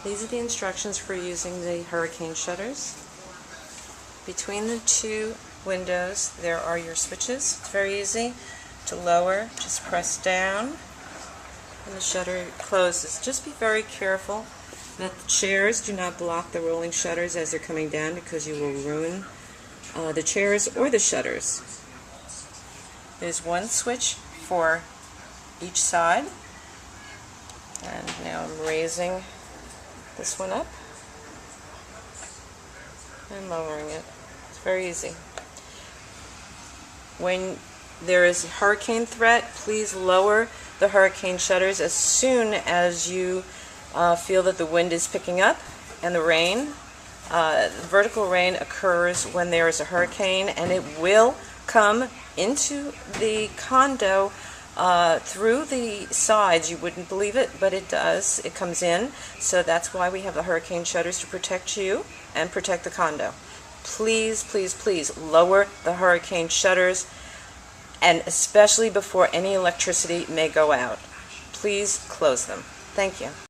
These are the instructions for using the hurricane shutters. Between the two windows there are your switches. It's very easy to lower. Just press down and the shutter closes. Just be very careful that the chairs do not block the rolling shutters as they're coming down, because you will ruin the chairs or the shutters. There's one switch for each side, and now I'm raising this one up and lowering it. It's very easy. When there is a hurricane threat, please lower the hurricane shutters as soon as you feel that the wind is picking up and the rain. Vertical rain occurs when there is a hurricane, and it will come into the condo through the sides. You wouldn't believe it, but it does. It comes in, so that's why we have the hurricane shutters, to protect you and protect the condo. Please, please, please lower the hurricane shutters, and especially before any electricity may go out. Please close them. Thank you.